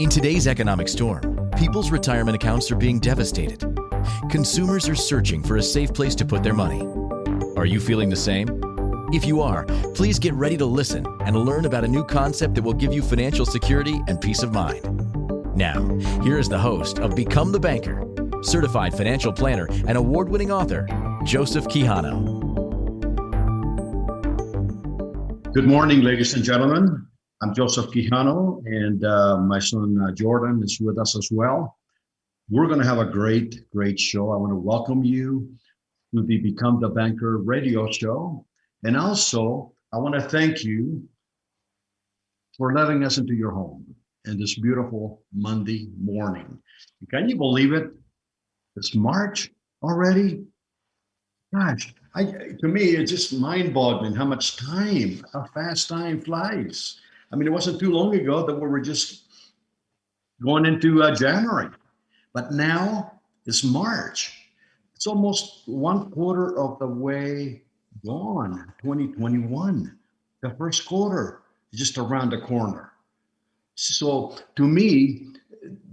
In today's economic storm, people's retirement accounts are being devastated. Consumers are searching for a safe place to put their money. Are you feeling the same? If you are, please get ready to listen and learn about a new concept that will give you financial security and peace of mind. Now, here is the host of Become the Banker, certified financial planner and award-winning author, Joseph Quijano. Good morning, ladies and gentlemen. I'm Joseph Quijano, and my son Jordan is with us as well. We're going to have a great show. I want to welcome you to the Become the Banker radio show. And also, I want to thank you for letting us into your home in this beautiful Monday morning. Can you believe it? It's March already. Gosh, to me, it's just mind-boggling how fast time flies. I mean, it wasn't too long ago that we were just going into January, but now it's March. It's almost 1/4 of the way gone, 2021. The first quarter is just around the corner. So to me,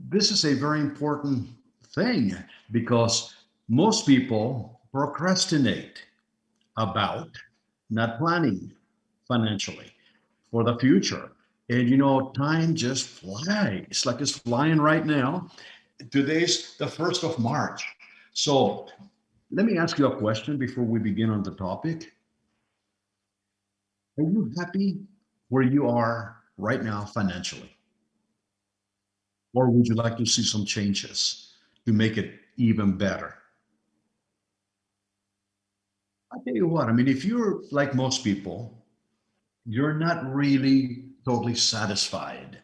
this is a very important thing because most people procrastinate about not planning financially for the future. And time just flies like it's flying right now. Today's the 1st of March. So let me ask you a question before we begin on the topic. Are you happy where you are right now financially? Or would you like to see some changes to make it even better? I'll tell you what, I mean, if you're like most people, you're not really totally satisfied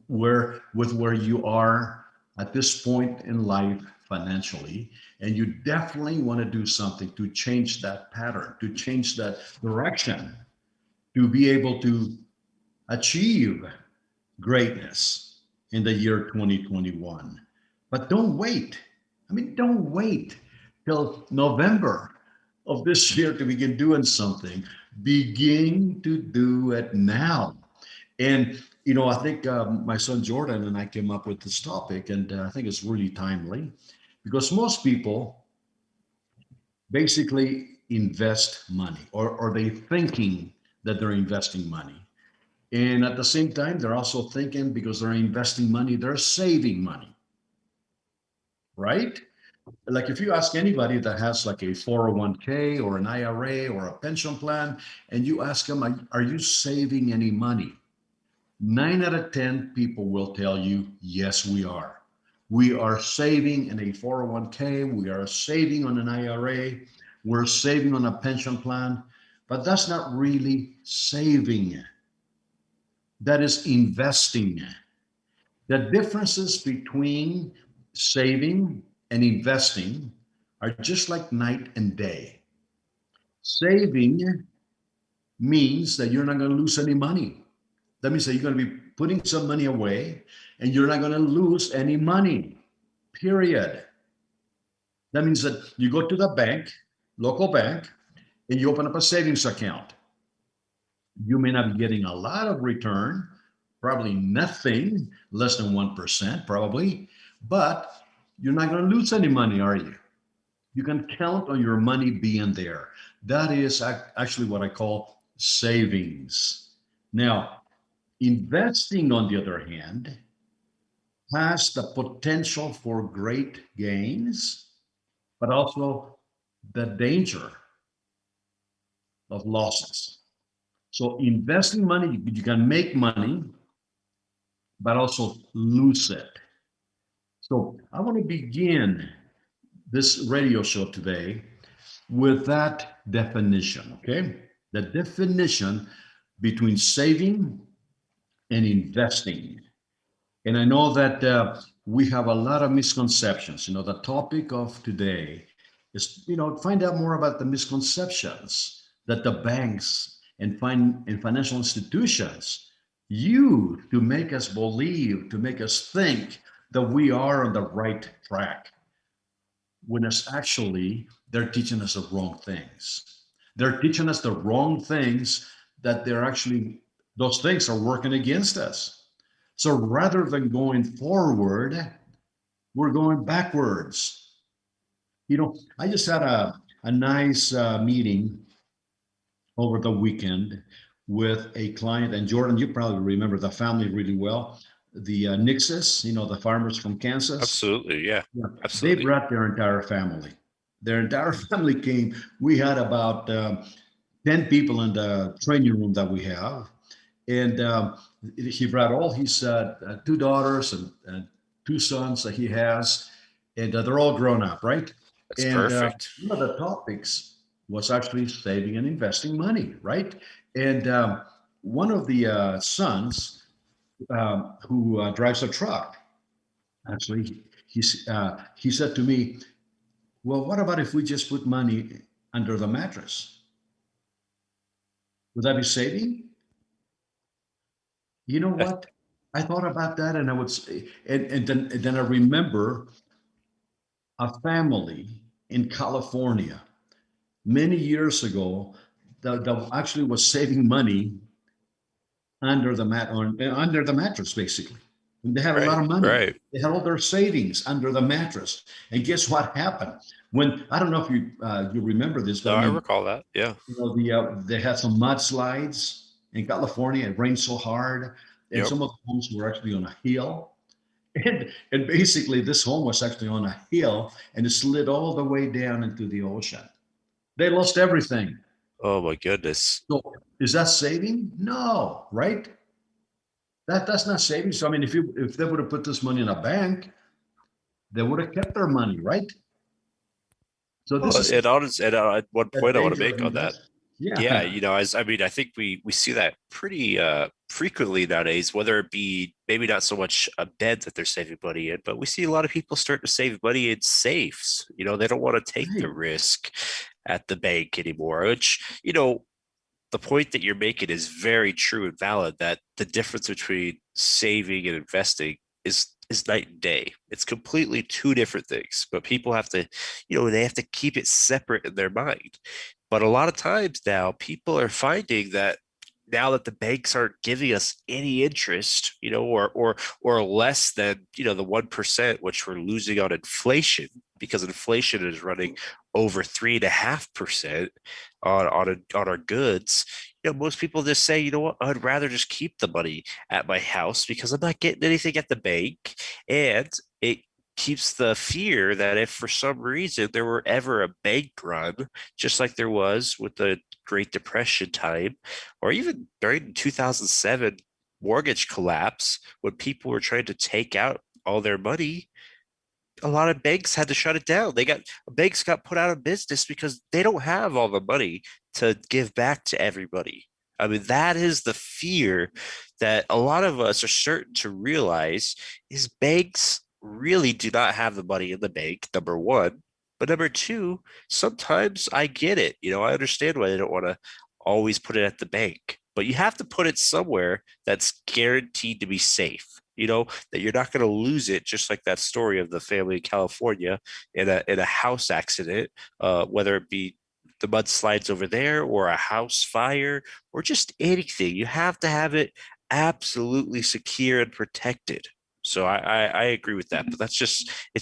with where you are at this point in life financially, and you definitely want to do something to change that pattern, to change that direction, to be able to achieve greatness in the year 2021. But don't wait. Don't wait till November of this year to begin doing something. Begin to do it now. And I think my son Jordan and I came up with this topic, and I think it's really timely because most people basically invest money, or they thinking that they're investing money. And at the same time, they're also thinking because they're investing money, they're saving money, right? Like if you ask anybody that has like a 401k or an IRA or a pension plan, and you ask them, are you saving any money? 9 out of 10 people will tell you, yes, we are. We are saving in a 401k, we are saving on an IRA, we're saving on a pension plan, but that's not really saving. That is investing. The differences between saving and investing are just like night and day. Saving means that you're not going to lose any money. That means that you're going to be putting some money away and you're not going to lose any money, period. That means that you go to the bank, local bank, and you open up a savings account. You may not be getting a lot of return, probably nothing, less than 1%, probably, but you're not going to lose any money, are you? You can count on your money being there. That is actually what I call savings. Now, investing, on the other hand, has the potential for great gains, but also the danger of losses. So investing money, you can make money, but also lose it. So I want to begin this radio show today with that definition, okay? The definition between saving and investing. And I know that we have a lot of misconceptions. The topic of today is, find out more about the misconceptions that the banks and financial institutions use to make us believe, to make us think that we are on the right track, when it's actually, they're teaching us the wrong things. They're teaching us the wrong things that those things are working against us. So rather than going forward, we're going backwards. I just had a nice meeting over the weekend with a client, and Jordan, you probably remember the family really well. The Nixes, the farmers from Kansas. Absolutely. Yeah, Yeah, they absolutely. brought their entire family. Their entire family came. We had about 10 people in the training room that we have. And he brought all his two daughters and two sons that he has. And they're all grown up, right? That's And perfect. one of the topics was actually saving and investing money, right? And one of the sons who drives a truck, actually, he said to me, well, what about if we just put money under the mattress? Would that be saving? You know what? I thought about that, and I would say, and then I remember a family in California many years ago that actually was saving money under the mattress, basically. And they had a lot Right. of money. Right. They had all their savings under the mattress. And guess what happened? When I don't know if you remember this, but No, I I mean, recall that. Yeah. they had some mudslides in California. It rained so hard, and Yep. some of the homes were actually on a hill. And basically, this home was actually on a hill, and it slid all the way down into the ocean. They lost everything. Oh my goodness. So is that saving? No, right? That's not saving. So I mean, if they would have put this money in a bank, they would have kept their money, right? So this Well, is and at one a point I want to danger of make on that. investment. Yeah, Yeah, as I mean, I think we see that pretty frequently nowadays, whether it be maybe not so much a bed that they're saving money in, but we see a lot of people start to save money in safes. They don't want to take the right. risk at the bank anymore, which, the point that you're making is very true and valid, that the difference between saving and investing is night and day. It's completely two different things, but people have to, they have to keep it separate in their mind. But a lot of times now, people are finding that now that the banks aren't giving us any interest, or less than, the 1%, which we're losing on inflation, because inflation is running over 3.5% on our goods. Most people just say, what, I'd rather just keep the money at my house because I'm not getting anything at the bank. And it keeps the fear that if for some reason there were ever a bank run, just like there was with the Great Depression time, or even during 2007 mortgage collapse, when people were trying to take out all their money, a lot of banks had to shut it down. Banks got put out of business because they don't have all the money to give back to everybody. I mean, that is the fear that a lot of us are certain to realize is banks really do not have the money in the bank, number one. But number two, sometimes I get it. I understand why they don't want to always put it at the bank, but you have to put it somewhere that's guaranteed to be safe. That you're not going to lose it, just like that story of the family in California in a house accident, whether it be the mudslides over there or a house fire or just anything. You have to have it absolutely secure and protected. So I agree with that, but it's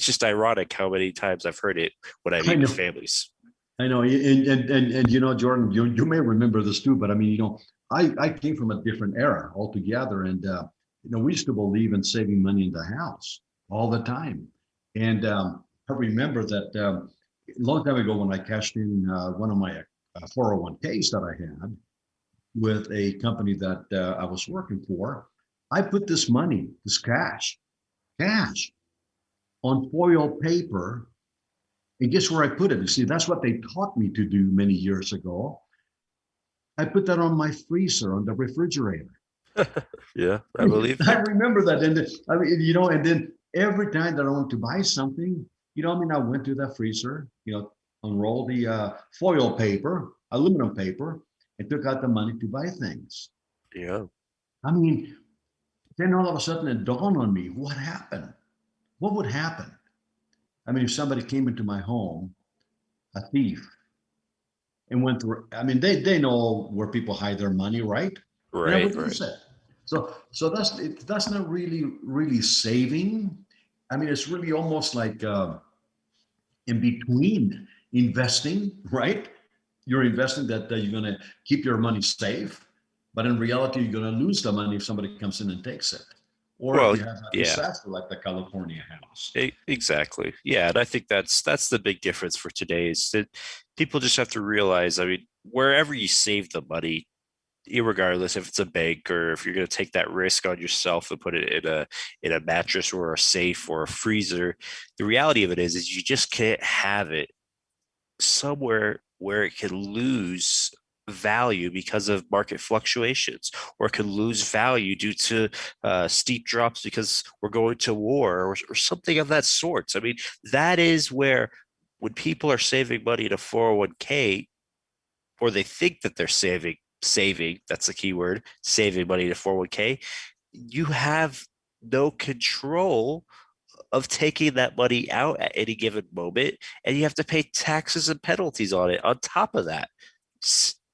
just ironic how many times I've heard it when I I meet with know. families. I know, and Jordan, you may remember this too, but I mean, I came from a different era altogether, and we used to believe in saving money in the house all the time, and I remember that a long time ago when I cashed in one of my 401ks that I had with a company that I was working for, I put this money, this cash, on foil paper. And guess where I put it? You see, that's what they taught me to do many years ago. I put that on my freezer, on the refrigerator. Yeah, I believe I it. remember that. And I mean, and then every time that I want to buy something, I mean, I went to the freezer, unrolled the foil paper, aluminum paper, and took out the money to buy things. Yeah. I mean, then all of a sudden it dawned on me, what happened? What would happen? I mean, if somebody came into my home, a thief, and went through, I mean, they know where people hide their money, right? And I Right, would right. lose it. So that's not really saving. I mean, it's really almost like in between investing, right? You're investing that you're going to keep your money safe, but in reality, you're going to lose the money if somebody comes in and takes it, or if Well, you have a yeah, disaster like the California house. exactly. Yeah, and I think that's the big difference for today is that people just have to realize, I mean, wherever you save the money, irregardless if it's a bank or if you're going to take that risk on yourself and put it in a mattress or a safe or a freezer, the reality of it is you just can't have it somewhere where it can lose value because of market fluctuations, or it could lose value due to steep drops because we're going to war, or something of that sort. I mean, that is where when people are saving money in a 401k, or they think that they're saving, that's the key word, saving money in a 401k, you have no control of taking that money out at any given moment, and you have to pay taxes and penalties on it on top of that.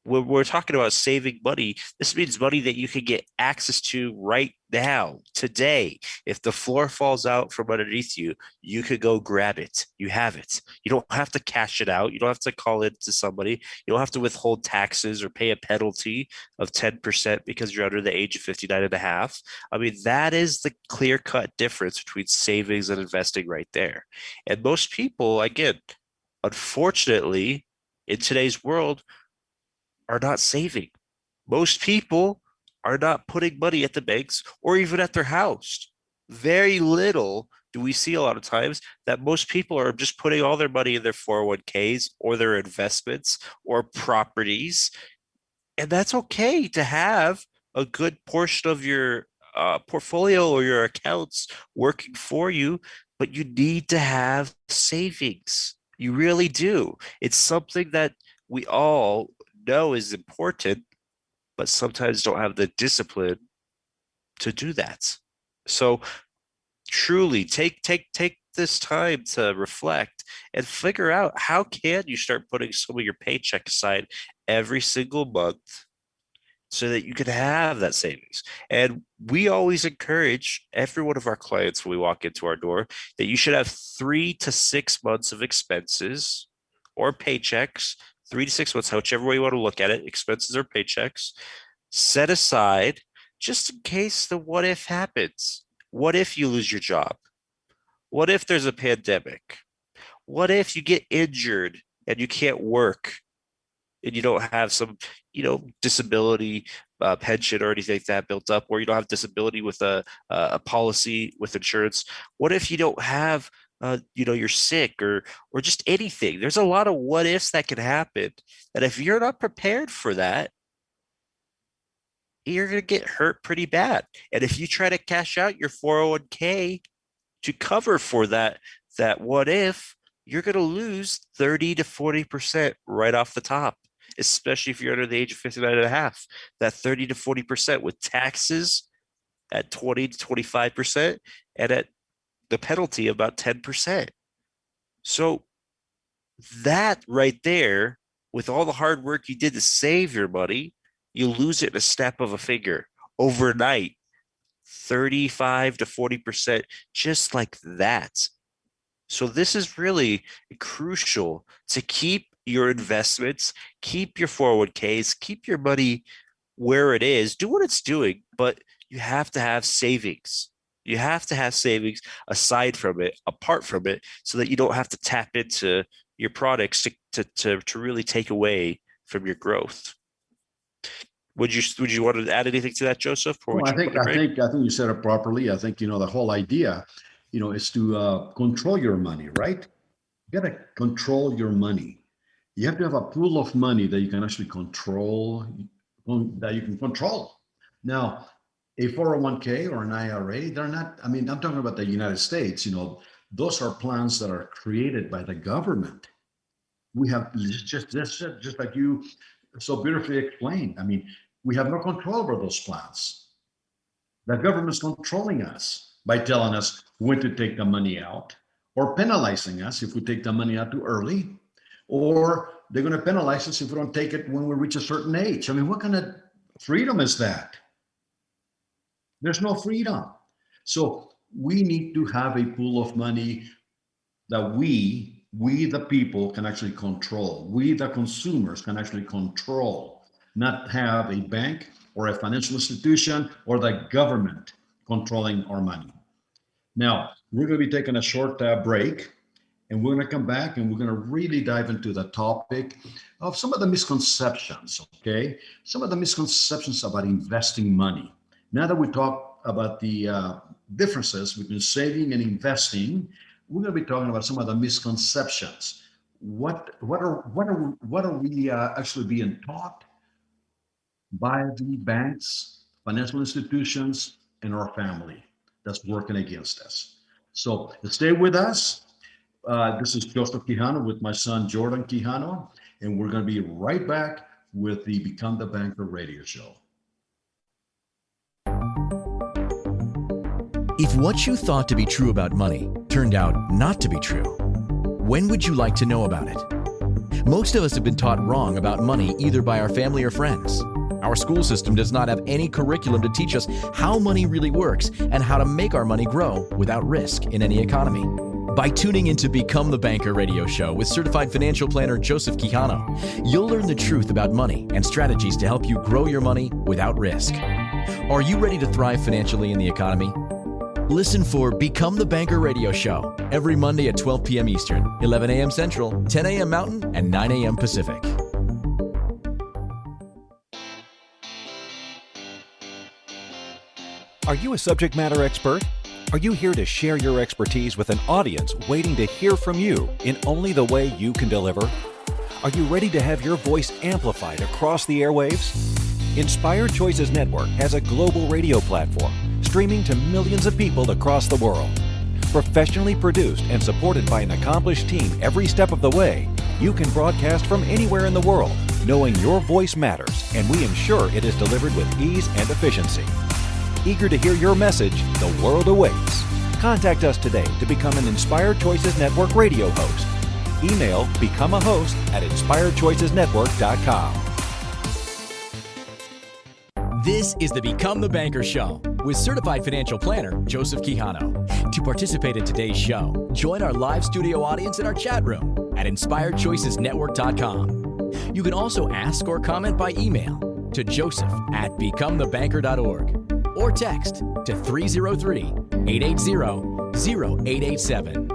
When we're talking about saving money, this means money that you can get access to right now, today. If the floor falls out from underneath you, you could go grab it. You have it. You don't have to cash it out. You don't have to call it to somebody. You don't have to withhold taxes or pay a penalty of 10% because you're under the age of 59 and a half. I mean, that is the clear cut difference between savings and investing right there. And most people, again, unfortunately, in today's world, are not saving. Most people are not putting money at the banks or even at their house. Very little do we see a lot of times that most people are just putting all their money in their 401ks or their investments or properties. And that's okay to have a good portion of your portfolio or your accounts working for you, but you need to have savings. You really do. It's something that we all know is important, but sometimes don't have the discipline to do that. So truly take this time to reflect and figure out how can you start putting some of your paycheck aside every single month so that you can have that savings. And we always encourage every one of our clients when we walk into our door that you should have 3 to 6 months of expenses or paychecks, 3 to 6 months, whichever way you want to look at it, expenses or paychecks, set aside just in case the what if happens. What if you lose your job? What if there's a pandemic? What if you get injured and you can't work and you don't have some, disability pension or anything like that built up, or you don't have disability with a policy with insurance? What if you don't have, you're sick or just anything? There's a lot of what ifs that can happen. And if you're not prepared for that, you're going to get hurt pretty bad. And if you try to cash out your 401k to cover for that what if, you're going to lose 30 to 40% right off the top, especially if you're under the age of 59 and a half. That 30 to 40% with taxes at 20 to 25% and at the penalty of about 10%. So that right there, with all the hard work you did to save your money, you lose it in a snap of a finger overnight, 35 to 40%, just like that. So this is really crucial to keep your investments, keep your 401ks, keep your money where it is, do what it's doing, but you have to have savings. You have to have savings aside from it, apart from it, so that you don't have to tap into your products to really take away from your growth. Would you want to add anything to that, Joseph, or No, would I you think want to I break? think I think you said it properly. I think the whole idea, is to control your money, right? You got to control your money. You have to have a pool of money that you can actually control, that you can control. Now, a 401k or an IRA, they're not, I mean, I'm talking about the United States, those are plans that are created by the government. We have just like you so beautifully explained. I mean, we have no control over those plans. The government's controlling us by telling us when to take the money out or penalizing us if we take the money out too early, or they're going to penalize us if we don't take it when we reach a certain age. I mean, what kind of freedom is that? There's no freedom. So we need to have a pool of money that we the people can actually control. We the consumers can actually control, not have a bank or a financial institution or the government controlling our money. Now, we're going to be taking a short break, and we're going to come back and we're going to really dive into the topic of some of the misconceptions, okay? Some of the misconceptions about investing money. Now that we talk about the differences between saving and investing, we're going to be talking about some of the misconceptions. What are we actually being taught by the banks, financial institutions, and our family that's working against us? So stay with us. This is Joseph Quijano with my son Jordan Quijano, and we're going to be right back with the Become the Banker radio show. If what you thought to be true about money turned out not to be true, when would you like to know about it? Most of us have been taught wrong about money either by our family or friends. Our school system does not have any curriculum to teach us how money really works and how to make our money grow without risk in any economy. By tuning into Become the Banker radio show with certified financial planner Joseph Quijano, you'll learn the truth about money and strategies to help you grow your money without risk. Are you ready to thrive financially in the economy? Listen for Become the Banker radio show every Monday at 12 p.m. Eastern, 11 a.m. Central, 10 a.m. Mountain, and 9 a.m. Pacific. Are you a subject matter expert? Are you here to share your expertise with an audience waiting to hear from you in only the way you can deliver? Are you ready to have your voice amplified across the airwaves? Inspired Choices Network has a global radio platform streaming to millions of people across the world. Professionally produced and supported by an accomplished team every step of the way, you can broadcast from anywhere in the world, knowing your voice matters, and we ensure it is delivered with ease and efficiency. Eager to hear your message, the world awaits. Contact us today to become an Inspired Choices Network radio host. Email becomeahost@inspiredchoicesnetwork.com. This is the Become the Banker show with certified financial planner Joseph Quijano. To participate in today's show, join our live studio audience in our chat room at inspiredchoicesnetwork.com. You can also ask or comment by email to joseph@becomethebanker.org or text to 303-880-0887.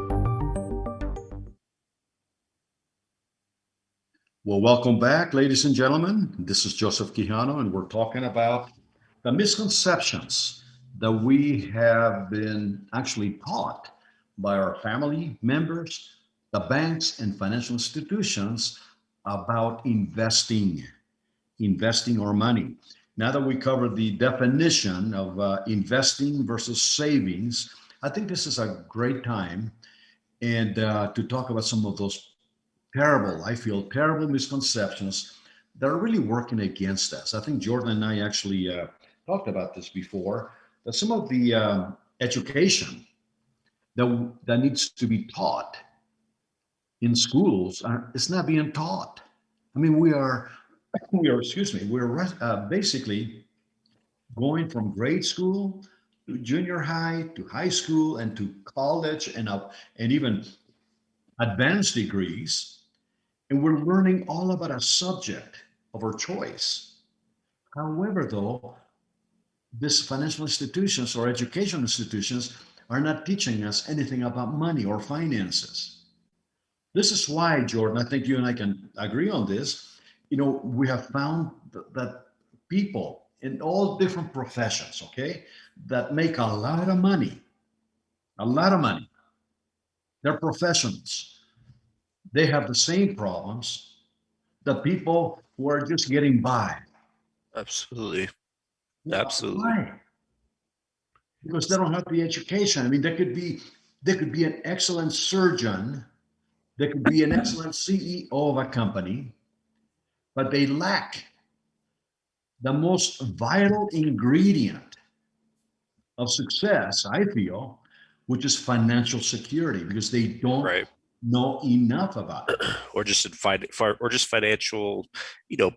Well, welcome back, ladies and gentlemen. This is Joseph Quijano, and we're talking about the misconceptions that we have been actually taught by our family members, the banks, and financial institutions about investing our money. Now that we covered the definition of investing versus savings, I think this is a great time and to talk about some of those terrible misconceptions that are really working against us. I think Jordan and I actually talked about this before, that some of the education that needs to be taught in schools is not being taught. I mean, we're basically going from grade school to junior high to high school and to college and even advanced degrees, and we're learning all about a subject of our choice. However, though, these financial institutions or educational institutions are not teaching us anything about money or finances. This is why, Jordan, I think you and I can agree on this. We have found that people in all different professions, okay, that make a lot of money, they're professionals. They have the same problems that people who are just getting by. Absolutely. Well, Absolutely. why? Because they don't have the education. I mean, they could be an excellent surgeon, they could be an excellent CEO of a company, but they lack the most vital ingredient of success, I feel, which is financial security, because they don't Right. know enough about it. Or just financial,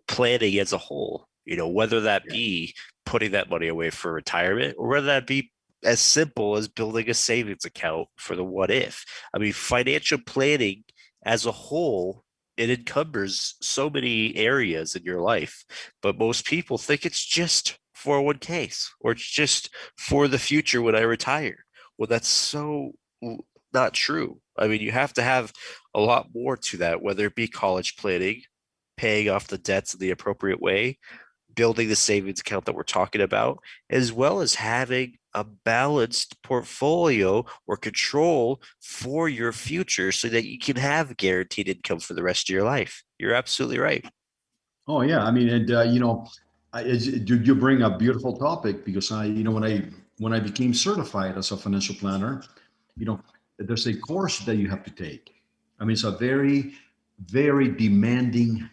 planning as a whole, whether that be putting that money away for retirement, or whether that be as simple as building a savings account for the what if. I mean, financial planning as a whole, it encumbers so many areas in your life, but most people think it's just 401ks or it's just for the future when I retire. Well, that's so not true. I mean, you have to have a lot more to that, whether it be college planning, paying off the debts in the appropriate way, building the savings account that we're talking about, as well as having a balanced portfolio or control for your future so that you can have guaranteed income for the rest of your life. You're absolutely right. Oh yeah, I mean, and you bring a beautiful topic because when I became certified as a financial planner, you know, there's a course that you have to take. I mean, it's a very, very demanding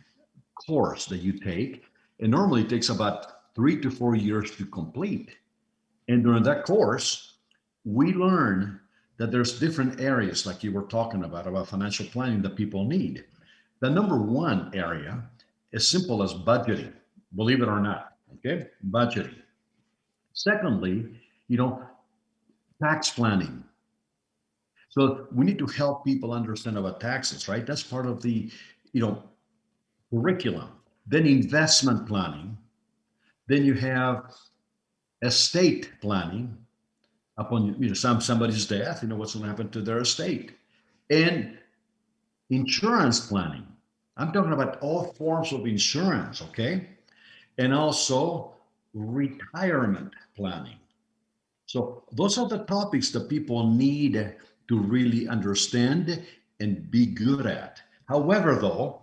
course that you take, and normally it takes about 3 to 4 years to complete. And during that course, we learn that there's different areas, like you were talking about financial planning that people need. The number one area is simple as budgeting, believe it or not. Okay, budgeting. Secondly, you know, tax planning. So we need to help people understand about taxes, right? That's part of the, you know, curriculum. Then investment planning. Then you have estate planning. Upon somebody's death, what's going to happen to their estate, and insurance planning. I'm talking about all forms of insurance, okay, and also retirement planning. So those are the topics that people need to really understand and be good at. However, though,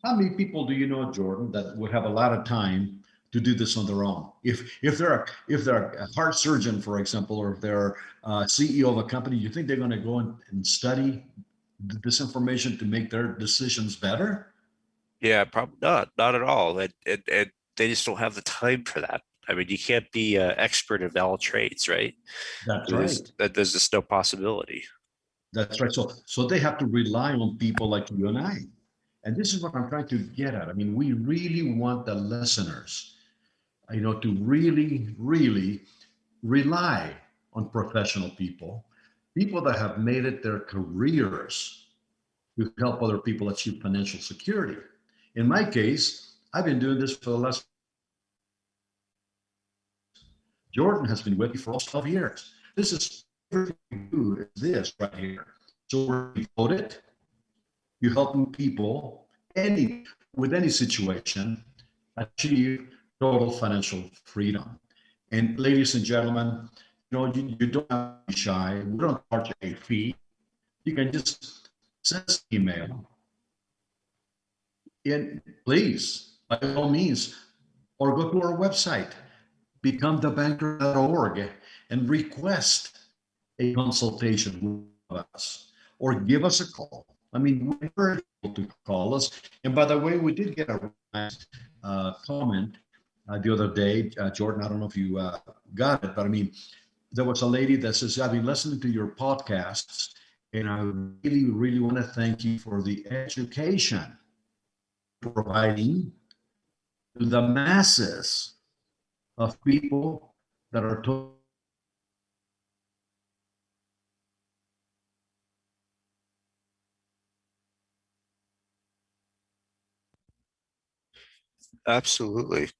how many people do you know, Jordan, that would have a lot of time to do this on their own? If they're a heart surgeon, for example, or if they're CEO of a company, you think they're going to go and study this information to make their decisions better? Yeah, probably not at all. And they just don't have the time for that. I mean, you can't be an expert of all trades, right? That's right. There's just no possibility. That's right. So they have to rely on people like you and I. And this is what I'm trying to get at. I mean, we really want the listeners, to really, really rely on professional people, people that have made it their careers to help other people achieve financial security. In my case, I've been doing this for the last. Jordan has been with me for almost 12 years. This is everything we do is this right here. So we're devoted. You helping people with any situation achieve total financial freedom. And ladies and gentlemen, you don't have to be shy. We don't charge a fee. You can just send us an email. And please, by all means, or go to our website, becomethebanker.org, and request a consultation with us or give us a call. I mean, we encourage people to call us. And by the way, we did get a nice comment the other day, Jordan. I don't know if you got it, but I mean, there was a lady that says, I've been listening to your podcasts, and I really, really want to thank you for the education providing to the masses of people that are told. Absolutely.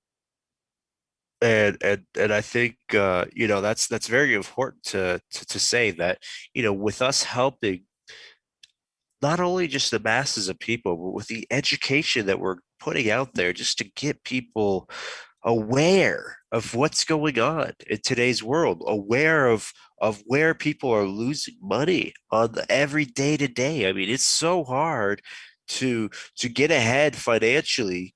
And I think that's very important to say that with us helping not only just the masses of people, but with the education that we're putting out there just to get people aware of what's going on in today's world, aware of where people are losing money on the every day to day. I mean, it's so hard to get ahead financially,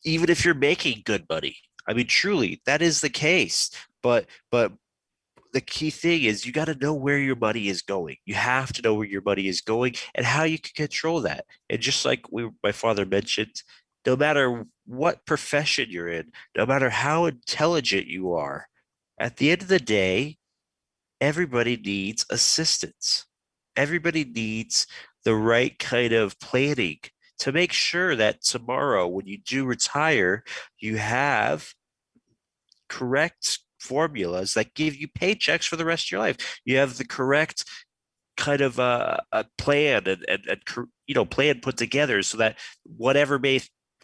even if you're making good money. I mean, truly, that is the case. But the key thing is you got to know where your money is going. You have to know where your money is going and how you can control that. And just like my father mentioned, no matter what profession you're in, no matter how intelligent you are, at the end of the day, everybody needs assistance. Everybody needs the right kind of planning to make sure that tomorrow, when you do retire, you have correct formulas that give you paychecks for the rest of your life. You have the correct kind of a plan and plan put together so that whatever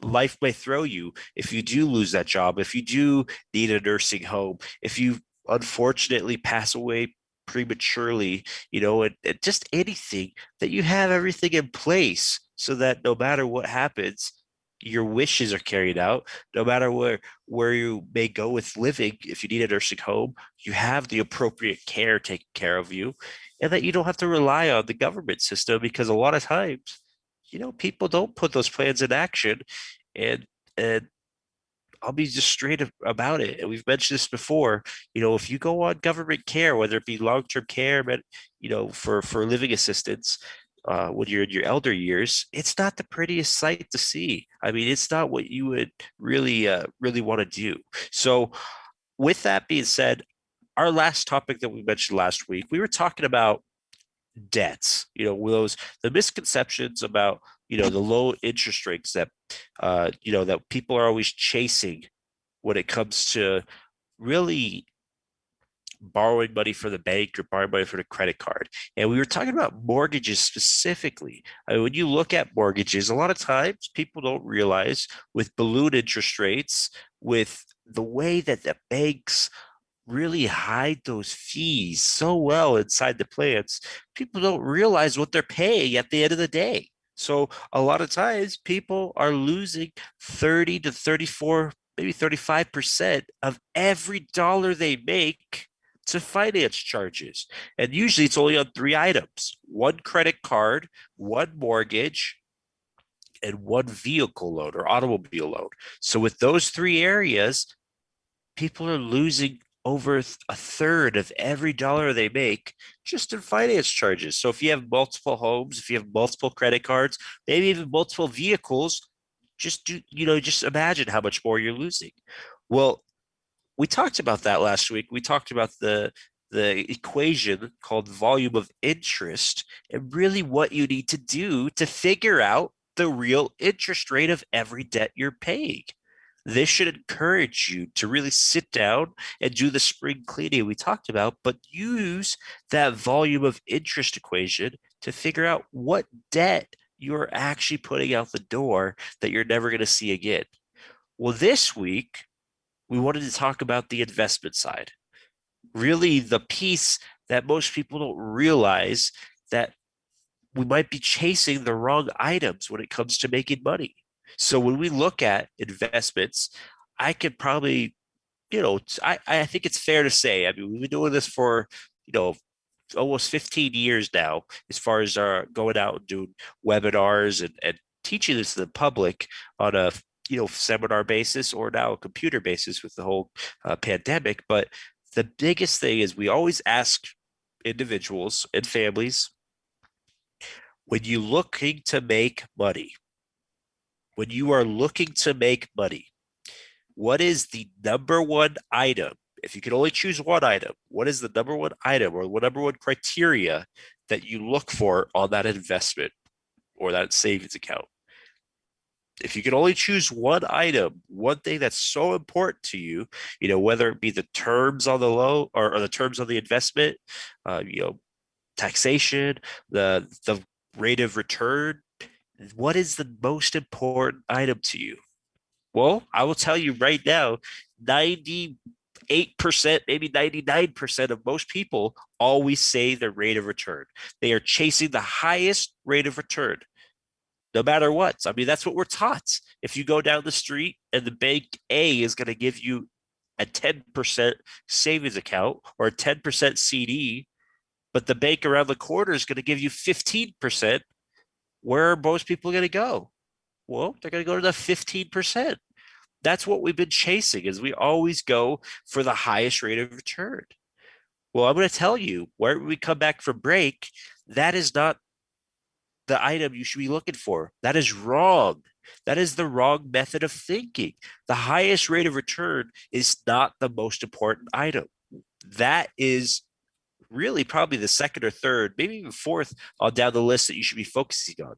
life may throw you, if you do lose that job, if you do need a nursing home, if you unfortunately pass away prematurely, and just anything, that you have everything in place so that no matter what happens, your wishes are carried out. No matter where you may go with living, if you need a nursing home, you have the appropriate care taken care of you, and that you don't have to rely on the government system, because a lot of times, people don't put those plans in action. And I'll be just straight about it. And we've mentioned this before. If you go on government care, whether it be long-term care, but for living assistance, when you're in your elder years, it's not the prettiest sight to see. I mean, it's not what you would really want to do. So, with that being said, our last topic that we mentioned last week, we were talking about debts. The misconceptions about the low interest rates that people are always chasing when it comes to really borrowing money for the bank or borrowing money for the credit card. And we were talking about mortgages specifically. I mean, when you look at mortgages, a lot of times people don't realize, with balloon interest rates, with the way that the banks really hide those fees so well inside the plans, people don't realize what they're paying at the end of the day. So a lot of times people are losing 30 to 34, maybe 35% of every dollar they make to finance charges. And usually it's only on three items: one credit card, one mortgage, and one vehicle loan or automobile loan. So with those three areas, people are losing over a third of every dollar they make just in finance charges. So if you have multiple homes, if you have multiple credit cards, maybe even multiple vehicles, just imagine how much more you're losing. Well, we talked about that last week. We talked about the equation called volume of interest, and really what you need to do to figure out the real interest rate of every debt you're paying. This should encourage you to really sit down and do the spring cleaning we talked about, but use that volume of interest equation to figure out what debt you're actually putting out the door that you're never going to see again. Well, this week, we wanted to talk about the investment side. Really, the piece that most people don't realize, that we might be chasing the wrong items when it comes to making money. So when we look at investments, I could probably, I think it's fair to say, I mean, we've been doing this for, almost 15 years now, as far as going out and doing webinars and teaching this to the public on a seminar basis, or now a computer basis with the whole pandemic. But the biggest thing is, we always ask individuals and families, when you're looking to make money, when you are looking to make money, what is the number one item? If you can only choose one item, what is the number one item or what number one criteria that you look for on that investment or that savings account? If you can only choose one item, one thing that's so important to you, whether it be the terms on the loan or the terms on the investment, taxation, the rate of return, what is the most important item to you? Well, I will tell you right now, 98%, maybe 99% of most people always say the rate of return. They are chasing the highest rate of return, no matter what. I mean, that's what we're taught. If you go down the street and the bank A is going to give you a 10% savings account or a 10% CD, but the bank around the corner is going to give you 15%, where are most people going to go? Well, they're going to go to the 15%. That's what we've been chasing, is we always go for the highest rate of return. Well, I'm going to tell you, where we come back from break, that is not the item you should be looking for. That is wrong. That is the wrong method of thinking. The highest rate of return is not the most important item. That is really probably the second or third, maybe even fourth on down the list that you should be focusing on.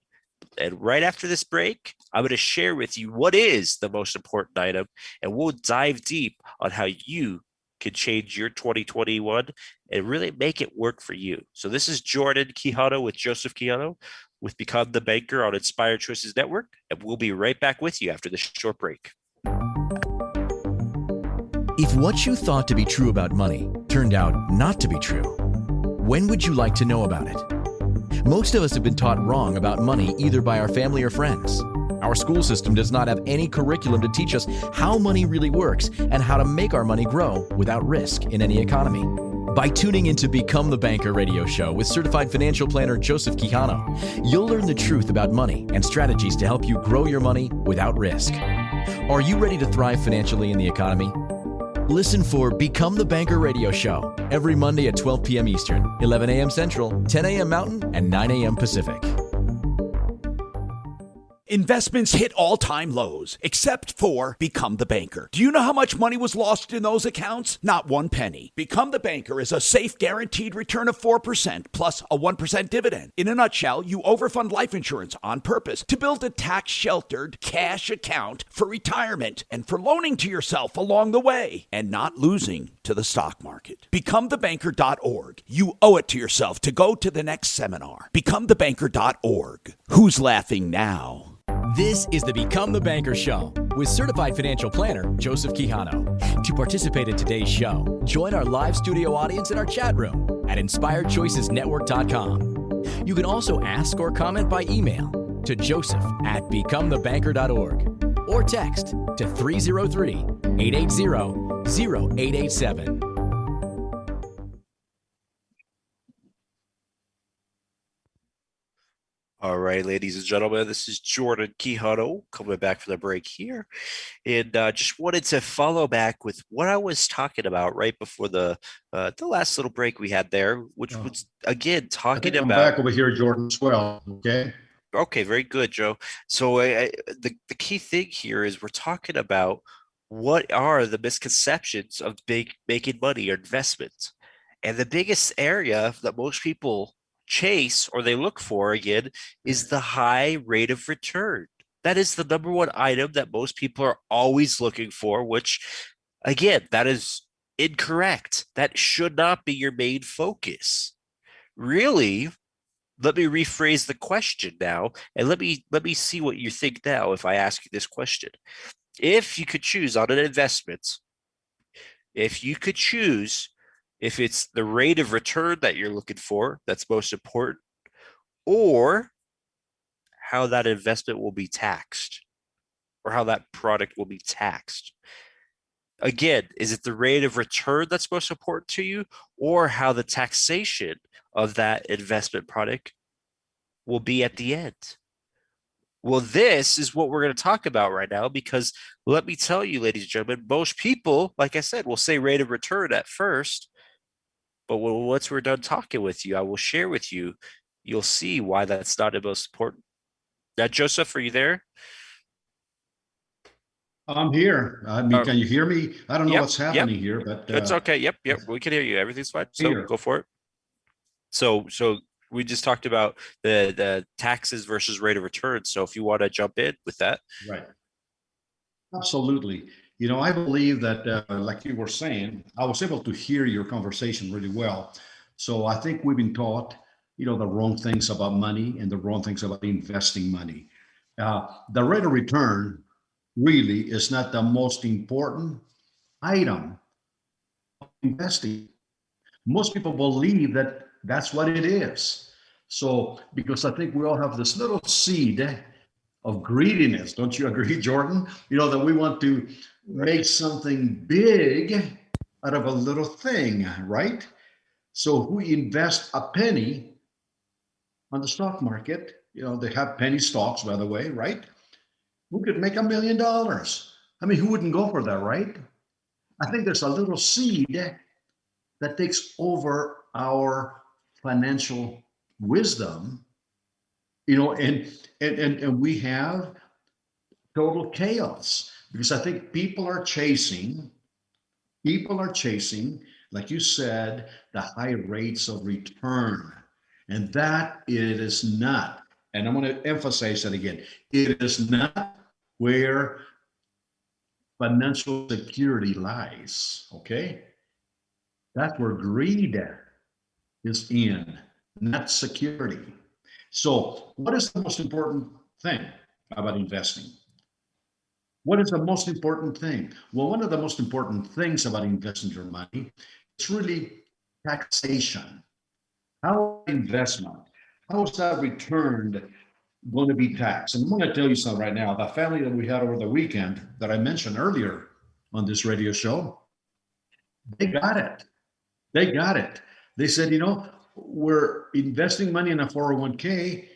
And right after this break, I'm going to share with you what is the most important item, and we'll dive deep on how you can change your 2021 and really make it work for you. So this is Jordan Quijano with Joseph Quijano with Become the Banker on Inspired Choices Network, and we'll be right back with you after this short break. If what you thought to be true about money turned out not to be true, when would you like to know about it? Most of us have been taught wrong about money either by our family or friends. Our school system does not have any curriculum to teach us how money really works and how to make our money grow without risk in any economy. By tuning into Become the Banker radio show with certified financial planner Joseph Quijano, you'll learn the truth about money and strategies to help you grow your money without risk. Are you ready to thrive financially in the economy? Listen for Become the Banker radio show every Monday at 12 p.m. Eastern, 11 a.m. Central, 10 a.m. Mountain, and 9 a.m. Pacific. Investments hit all-time lows, except for Become the Banker. Do you know how much money was lost in those accounts? Not one penny. Become the Banker is a safe, guaranteed return of 4% plus a 1% dividend. In a nutshell, you overfund life insurance on purpose to build a tax-sheltered cash account for retirement and for loaning to yourself along the way and not losing to the stock market. BecomeTheBanker.org. You owe it to yourself to go to the next seminar. BecomeTheBanker.org. Who's laughing now? This is the Become the Banker show with certified financial planner Joseph Quijano. To participate in today's show, join our live studio audience in our chat room at inspiredchoicesnetwork.com. You can also ask or comment by email to joseph@becomethebanker.org or text to 303-880-0887. All right, ladies and gentlemen, this is Jordan Quijano coming back from the break here. And just wanted to follow back with what I was talking about right before the last little break we had there, which was, again, talking I'm about... back over here, Jordan, as well, okay? Okay, very good, Joe. So the key thing here is we're talking about what are the misconceptions of making money or investment. And the biggest area that most people chase or they look for, again, is the high rate of return. That is the number one item that most people are always looking for, which, again, that is incorrect. That should not be your main focus. Really, let me rephrase the question now, and let me see what you think now if I ask you this question. If you could choose on an investment, if you could choose if it's the rate of return that you're looking for that's most important, or how that investment will be taxed, or how that product will be taxed. Again, is it the rate of return that's most important to you, or how the taxation of that investment product will be at the end? Well, this is what we're going to talk about right now, because let me tell you, ladies and gentlemen, most people, like I said, will say rate of return at first. But once we're done talking with you, I will share with you, you'll see why that's not the most important. Now, Joseph, are you there? I'm here. I mean, can you hear me? I don't know what's happening here, but it's okay. Yep, we can hear you. Everything's fine. So go for it. So we just talked about the taxes versus rate of return. So if you want to jump in with that. Right. Absolutely. You know, I believe that, like you were saying, I was able to hear your conversation really well. So I think we've been taught, you know, the wrong things about money and the wrong things about investing money. The rate of return really is not the most important item of investing. Most people believe that that's what it is. So, because I think we all have this little seed of greediness, don't you agree, Jordan? You know, that we want to make something big out of a little thing, right? So if we invest a penny on the stock market, you know, they have penny stocks, by the way, right? We could make $1 million. I mean, who wouldn't go for that, right? I think there's a little seed that takes over our financial wisdom, you know, and we have total chaos, because I think people are chasing, like you said, the high rates of return, and that it is not and I'm going to emphasize that again, it is not where financial security lies, okay? That's where greed is in, not security. So, what is the most important thing about investing? What is the most important thing? Well, one of the most important things about investing your money is really taxation. How investment, how is that returned going to be taxed? And I'm going to tell you something right now. The family that we had over the weekend that I mentioned earlier on this radio show, they got it. They got it. They said, we're investing money in a 401k,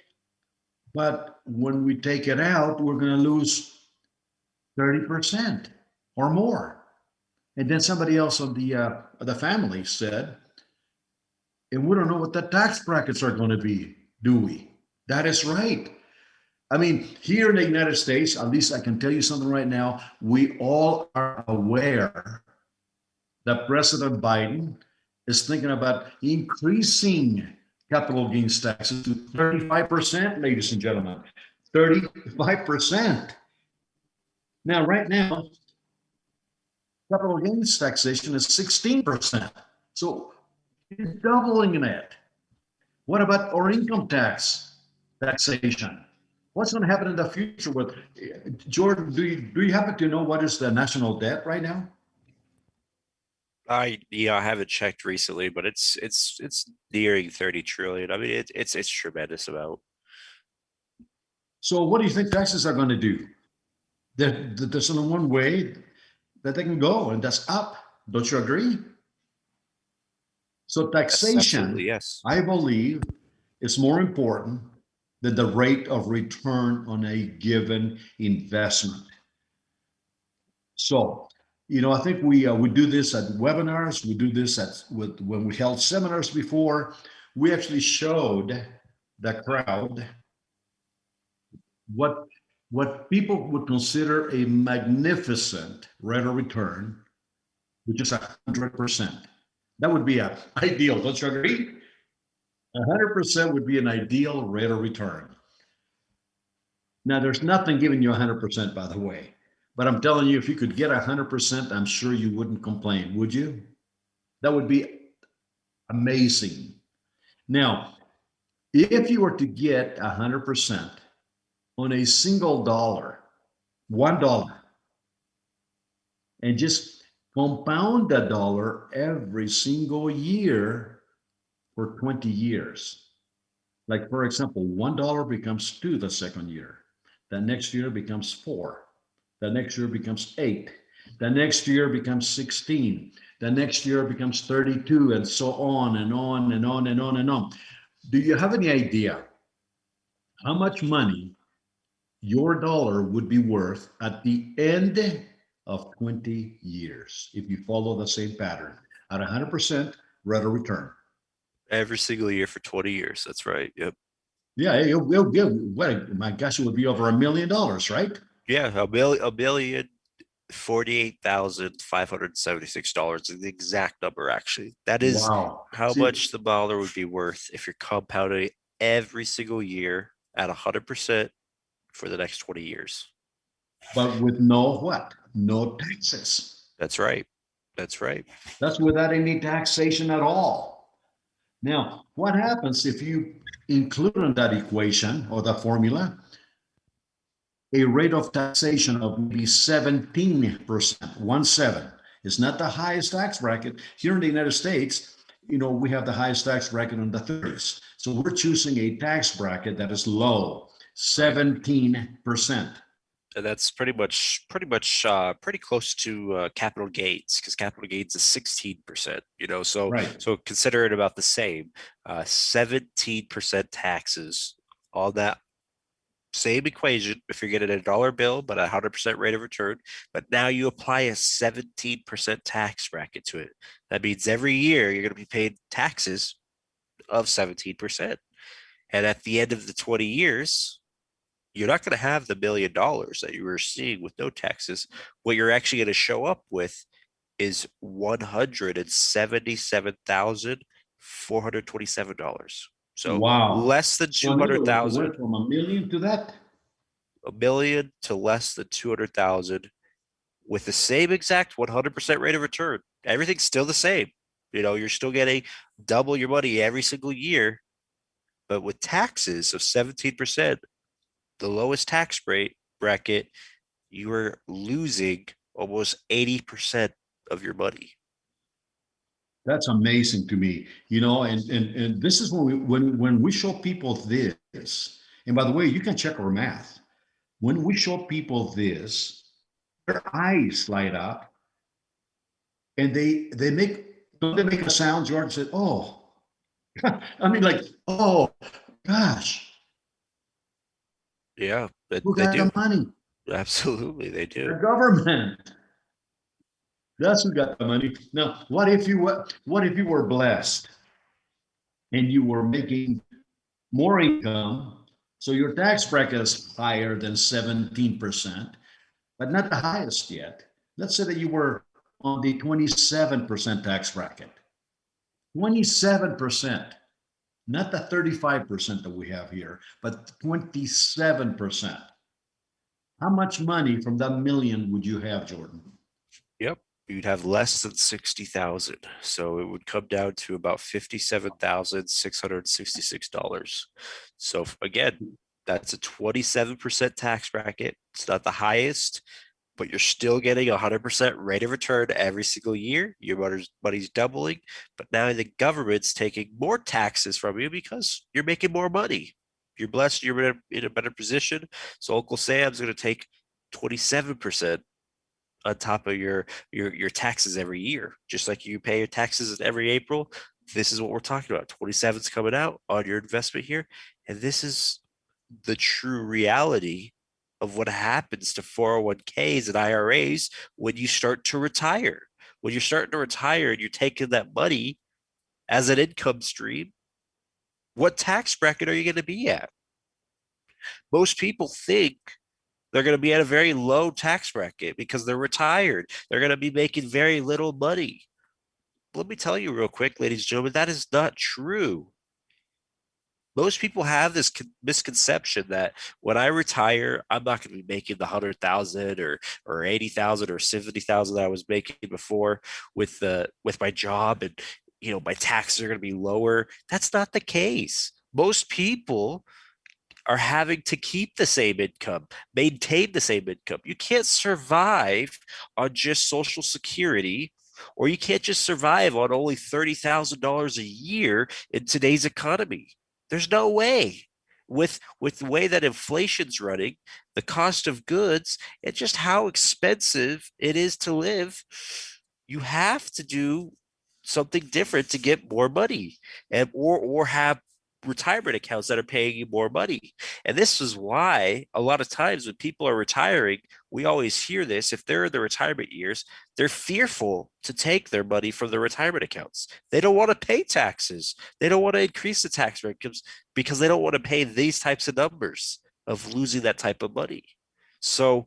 but when we take it out, we're going to lose 30% or more. And then somebody else on the family said, and we don't know what the tax brackets are going to be, do we? That is right. I mean, here in the United States, at least I can tell you something right now, we all are aware that President Biden is thinking about increasing capital gains taxes to 35%, ladies and gentlemen. 35%. Now, right now, capital gains taxation is 16%. So he's doubling it. What about our income taxation? What's going to happen in the future with Jordan? Do you happen to know what is the national debt right now? I haven't checked recently, but it's nearing 30 trillion. I mean, it's tremendous amount. So what do you think taxes are going to do? There's only one way that they can go, and that's up. Don't you agree? So Yes, absolutely, taxation, yes. I believe, is more important than the rate of return on a given investment. So, I think we do this at webinars. We do this when we held seminars before. We actually showed the crowd what people would consider a magnificent rate of return, which is 100%. That would be an ideal. Don't you agree? 100% would be an ideal rate of return. Now, there's nothing giving you 100%, by the way. But I'm telling you, if you could get 100%, I'm sure you wouldn't complain, would you? That would be amazing. Now, if you were to get 100% on a single dollar, $1, and just compound that dollar every single year for 20 years. Like, for example, $1 becomes 2 the second year. The next year becomes 4. The next year becomes 8. The next year becomes 16. The next year becomes 32, and so on and on and on and on and on. Do you have any idea how much money your dollar would be worth at the end of 20 years if you follow the same pattern at 100% rate of return? Every single year for 20 years. That's right. Yep. Yeah, it'll give, my gosh, it would be over $1 million, right? Yeah, a million $48,576 is the exact number, actually. That is Wow. how See, much the dollar would be worth if you're compounding every single year at 100% for the next 20 years. but with no what? No taxes. That's right. That's right. That's without any taxation at all. Now, what happens if you include in that equation or the formula a rate of taxation of maybe 17%, 1-7? It's not the highest tax bracket. Here in the United States, we have the highest tax bracket in the 30s. So we're choosing a tax bracket that is low, 17%. And that's pretty close to capital gains, because capital gains is 16%, so Right. so consider it about the same. 17% taxes on that same equation if you're getting a dollar bill but 100% rate of return. But now you apply a 17% tax bracket to it. That means every year you're going to be paid taxes of 17%, and at the end of the 20 years you're not going to have the $1 million that you were seeing with no taxes. What you're actually going to show up with is $177,427. So Wow. less than So in other words, it 200,000, went from a million to that. a million to less than 200,000 with the same exact 100% rate of return. Everything's still the same. You're still getting double your money every single year, but with taxes of 17%, the lowest tax rate bracket, you are losing almost 80% of your money. That's amazing to me, and this is when we show people this, and by the way, you can check our math. When we show people this, their eyes light up and they make don't they make a sound, George said, oh, I mean like, oh gosh, Yeah, but who they got do. the money? Absolutely, they The do. government. That's who got the money. Now, what if you were blessed and you were making more income, so your tax bracket is higher than 17%, but not the highest yet. Let's say that you were on the 27% tax bracket. 27%, not the 35% that we have here, but 27%. How much money from that million would you have, Jordan? Yep. You'd have less than 60,000. So it would come down to about $57,666. So again, that's a 27% tax bracket. It's not the highest, but you're still getting 100% rate of return every single year. Your money's doubling, but now the government's taking more taxes from you because you're making more money. You're blessed, you're in a better position. So Uncle Sam's going to take 27% on top of your taxes every year, just like you pay your taxes every April. This is what we're talking about. 27's coming out on your investment here, and this is the true reality of what happens to 401ks and IRAs when you start to retire. When you're starting to retire and you're taking that money as an income stream, what tax bracket are you going to be at? Most people think they're going to be at a very low tax bracket because they're retired. They're going to be making very little money. Let me tell you real quick, ladies and gentlemen, that is not true. Most people have this misconception that when I retire, I'm not going to be making the 100,000 or 80,000 or 70,000 that I was making before with my job, and my taxes are going to be lower. That's not the case. Most people are having to keep the same income, maintain the same income. You can't survive on just Social Security, or you can't just survive on only $30,000 a year in today's economy. There's no way. With the way that inflation's running, the cost of goods, and just how expensive it is to live, you have to do something different to get more money, and or have retirement accounts that are paying you more money. And this is why a lot of times when people are retiring, we always hear this. If they're in the retirement years, they're fearful to take their money from the retirement accounts. They don't want to pay taxes. They don't want to increase the tax rate because they don't want to pay these types of numbers of losing that type of money. So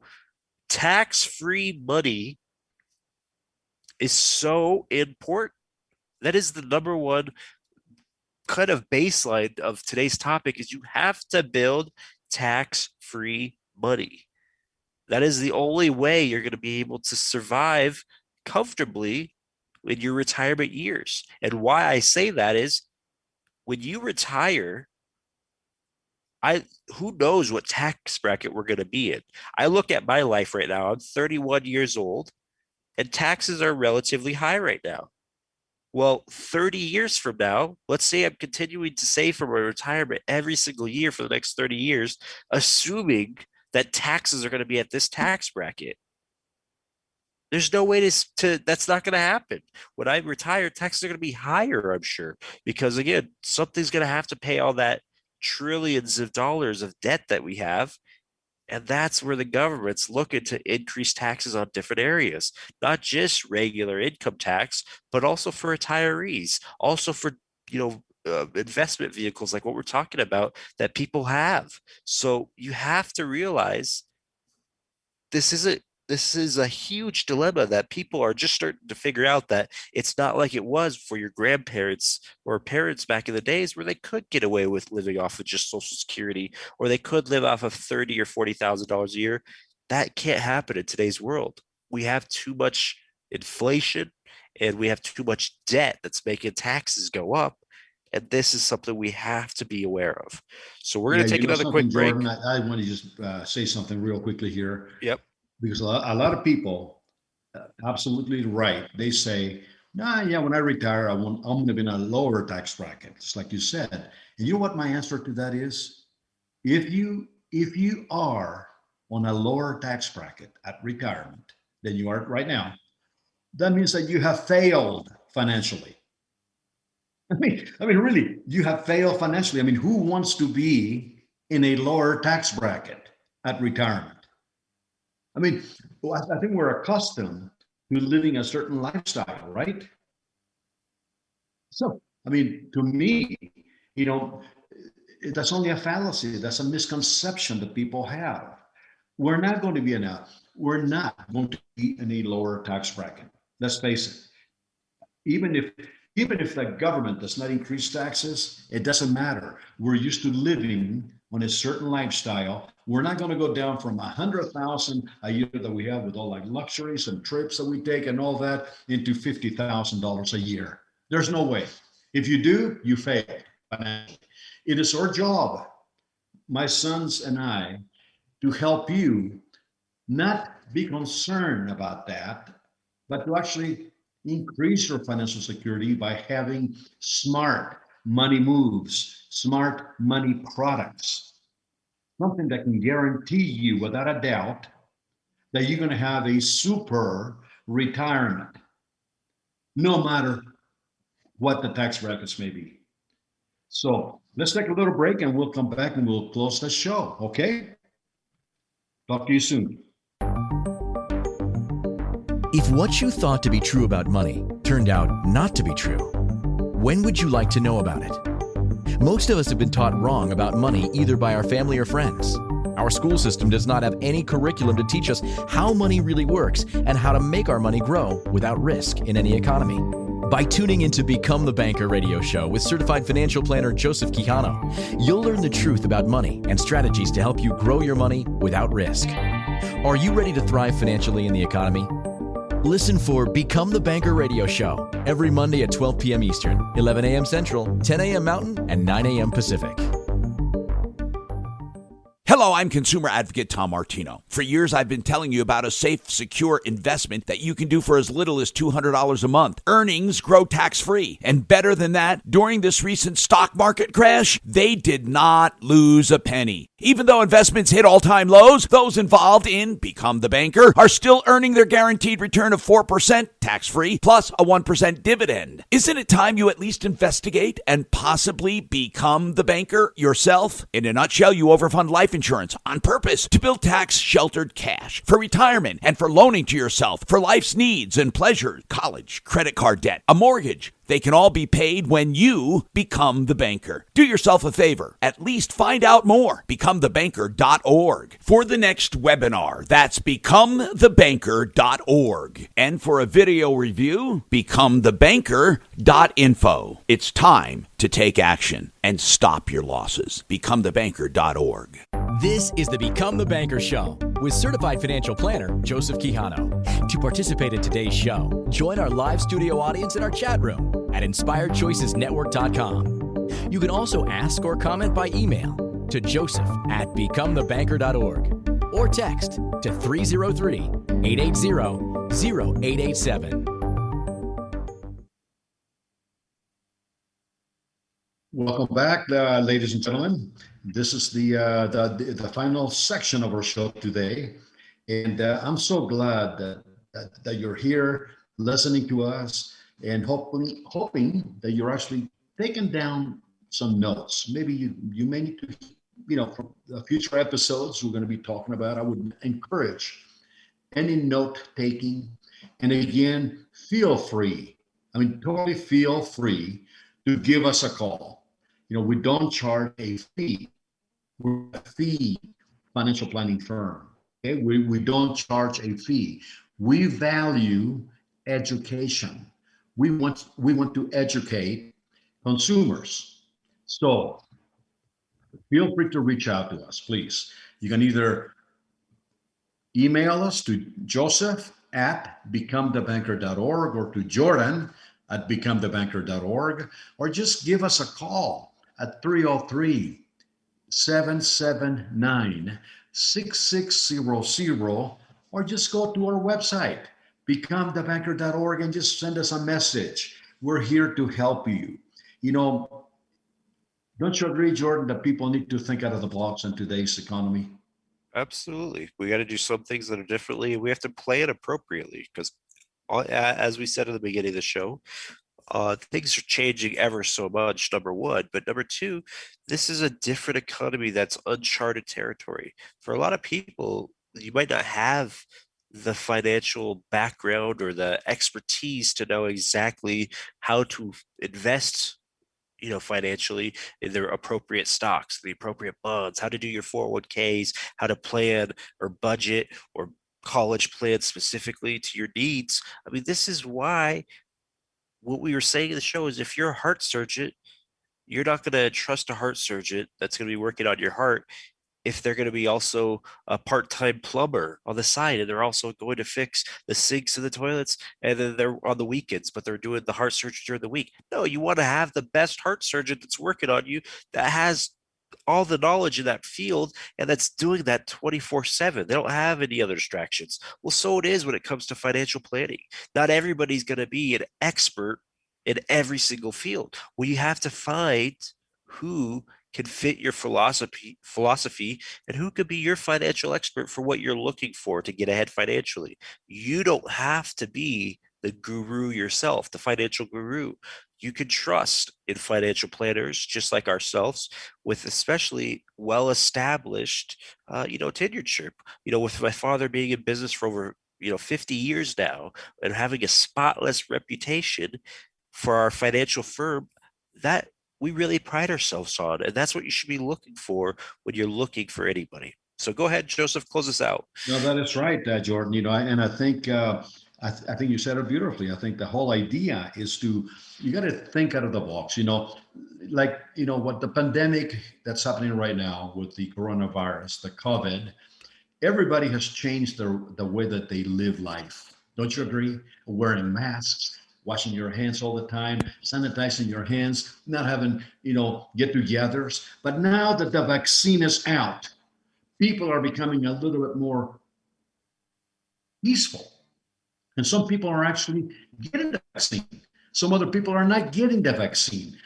tax-free money is so important. That is the number one kind of baseline of today's topic. Is you have to build tax-free money. That is the only way you're going to be able to survive comfortably in your retirement years. And why I say that is when you retire, I who knows what tax bracket we're going to be in. I look at my life right now. I'm 31 years old and taxes are relatively high right now. Well, 30 years from now, let's say I'm continuing to save for my retirement every single year for the next 30 years, assuming that taxes are going to be at this tax bracket. There's no way that's not going to happen. When I retire, taxes are going to be higher, I'm sure, because again, something's going to have to pay all that trillions of dollars of debt that we have. And that's where the government's looking to increase taxes on different areas, not just regular income tax, but also for retirees, also for, investment vehicles like what we're talking about that people have. So you have to realize this isn't this is a huge dilemma that people are just starting to figure out, that it's not like it was for your grandparents or parents back in the days where they could get away with living off of just Social Security, or they could live off of $30,000 or $40,000 a year. That can't happen in today's world. We have too much inflation and we have too much debt that's making taxes go up. And this is something we have to be aware of. So we're Yeah, going to you take know another something, quick break. Jordan. I want to just say something real quickly here, Yep. because a lot of people, absolutely right. They say, nah, yeah, when I retire, I'm going to be in a lower tax bracket, just like you said. And you know what my answer to that is? If you are on a lower tax bracket at retirement than you are right now, that means that you have failed financially. I mean, really, you have failed financially. I mean, who wants to be in a lower tax bracket at retirement? I mean, well, I think we're accustomed to living a certain lifestyle, right? So, I mean, to me, you know, that's only a fallacy. That's a misconception that people have. We're not going to be in a, we're not going to be in a lower tax bracket. Let's face it. Even if even if the government does not increase taxes, it doesn't matter. We're used to living on a certain lifestyle. We're not going to go down from 100,000 a year that we have with all like luxuries and trips that we take and all that into $50,000 a year. There's no way. If you do, you fail financially. It is our job, my sons and I, to help you not be concerned about that, but to actually increase your financial security by having smart money moves, smart money products, something that can guarantee you without a doubt that you're going to have a super retirement, no matter what the tax brackets may be. So let's take a little break and we'll come back and we'll close the show. Okay? Talk to you soon. If what you thought to be true about money turned out not to be true, when would you like to know about it? Most of us have been taught wrong about money either by our family or friends. Our school system does not have any curriculum to teach us how money really works and how to make our money grow without risk in any economy. By tuning into Become the Banker radio show with certified financial planner Joseph Quijano, you'll learn the truth about money and strategies to help you grow your money without risk. Are you ready to thrive financially in the economy? Listen for Become the Banker radio show every Monday at 12 p.m. Eastern, 11 a.m. Central, 10 a.m. Mountain, and 9 a.m. Pacific. Hello, I'm consumer advocate Tom Martino. For years, I've been telling you about a safe, secure investment that you can do for as little as $200 a month. Earnings grow tax-free. And better than that, during this recent stock market crash, they did not lose a penny. Even though investments hit all-time lows, those involved in Become the Banker are still earning their guaranteed return of 4% tax-free plus a 1% dividend. Isn't it time you at least investigate and possibly become the banker yourself? In a nutshell, you overfund life insurance on purpose to build tax-sheltered cash for retirement and for loaning to yourself for life's needs and pleasures, college, credit card debt, a mortgage. They can all be paid when you become the banker. Do yourself a favor. At least find out more. BecomeTheBanker.org. For the next webinar, that's BecomeTheBanker.org. And for a video review, BecomeTheBanker.info. It's time to take action and stop your losses. BecomeTheBanker.org. This is the Become the Banker Show with certified financial planner Joseph Quijano. To participate in today's show, join our live studio audience in our chat room at inspiredchoicesnetwork.com. You can also ask or comment by email to joseph@becomethebanker.org or text to 303-880-0887. Welcome back, ladies and gentlemen. This is the final section of our show today, and I'm so glad that you're here listening to us, and hoping that you're actually taking down some notes. Maybe you may need to, for the future episodes we're going to be talking about. I would encourage any note taking, and again, feel free. I mean, totally feel free to give us a call. We don't charge a fee. We're a fee financial planning firm. Okay, we don't charge a fee. We value education. We want to educate consumers. So feel free to reach out to us, please. You can either email us to Joseph at becomethebanker.org or to Jordan at becomethebanker.org, or just give us a call at 303 779 6600, or just go to our website, becomethebanker.org, and just send us a message. We're here to help you. You know, don't you agree, Jordan, that people need to think out of the box in today's economy? Absolutely. We got to do some things that are differently. We have to play it appropriately because, as we said at the beginning of the show, things are changing ever so much, number one. But number two, this is a different economy that's uncharted territory. For a lot of people, you might not have the financial background or the expertise to know exactly how to invest, financially in their appropriate stocks, the appropriate bonds, how to do your 401ks, how to plan or budget or college plan specifically to your needs. I mean, this is why what we were saying in the show is if you're a heart surgeon, you're not going to trust a heart surgeon that's going to be working on your heart if they're going to be also a part-time plumber on the side and they're also going to fix the sinks and the toilets and then they're on the weekends but they're doing the heart surgery during the week. No, you want to have the best heart surgeon that's working on you, that has all the knowledge in that field and that's doing that 24/7. They don't have any other distractions. Well, so it is when it comes to financial planning. Not everybody's going to be an expert in every single field. Well, you have to find who can fit your philosophy and who could be your financial expert for what you're looking for to get ahead financially. You don't have to be the guru yourself, the financial guru. You can trust in financial planners just like ourselves, with especially well-established, tenureship. With my father being in business for over 50 years now and having a spotless reputation for our financial firm, that we really pride ourselves on, and that's what you should be looking for when you're looking for anybody. So go ahead, Joseph, close us out. No, that is right, Jordan. And I think I think you said it beautifully. I think the whole idea is you got to think out of the box. What the pandemic that's happening right now with the coronavirus, the COVID, everybody has changed the way that they live life. Don't you agree? Wearing masks, washing your hands all the time, sanitizing your hands, not having, get-togethers. But now that the vaccine is out, people are becoming a little bit more peaceful. And some people are actually getting the vaccine. Some other people are not getting the vaccine.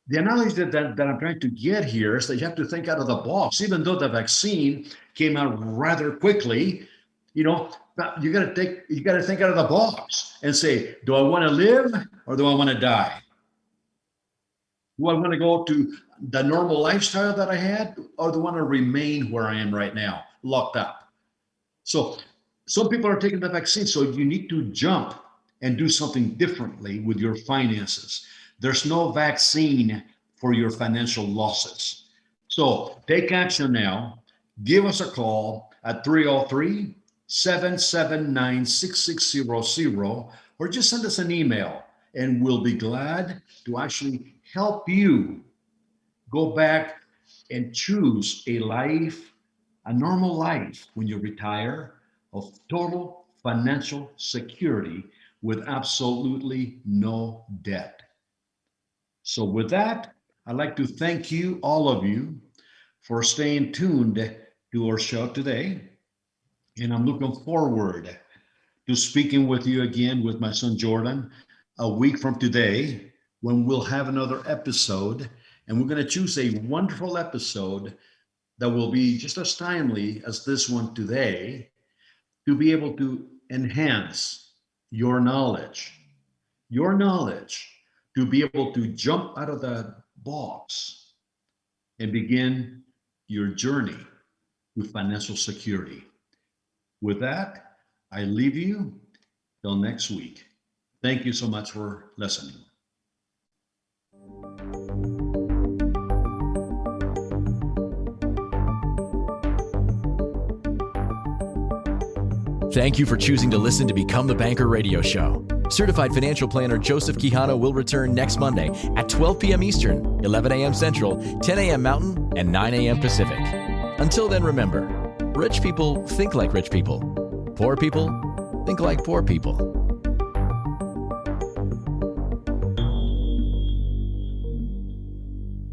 The analogy that I'm trying to get here is that you have to think out of the box. Even though the vaccine came out rather quickly, you got to think out of the box and say, do I want to live or do I want to die? Do I want to go to the normal lifestyle that I had, or do I want to remain where I am right now, locked up? So some people are taking the vaccine, so you need to jump and do something differently with your finances. There's no vaccine for your financial losses. So take action now. Give us a call at 303 779 6600, or just send us an email, and we'll be glad to actually help you go back and choose a normal life when you retire, of total financial security with absolutely no debt. So with that, I'd like to thank you, all of you, for staying tuned to our show today. And I'm looking forward to speaking with you again with my son Jordan a week from today, when we'll have another episode. And we're going to choose a wonderful episode that will be just as timely as this one today, to be able to enhance your knowledge, to be able to jump out of the box and begin your journey with financial security. With that, I leave you till next week. Thank you so much for listening. Thank you for choosing to listen to Become the Banker radio show. Certified financial planner Joseph Quijano will return next Monday at 12 p.m. Eastern, 11 a.m. Central, 10 a.m. Mountain, and 9 a.m. Pacific. Until then, remember, rich people think like rich people. Poor people think like poor people.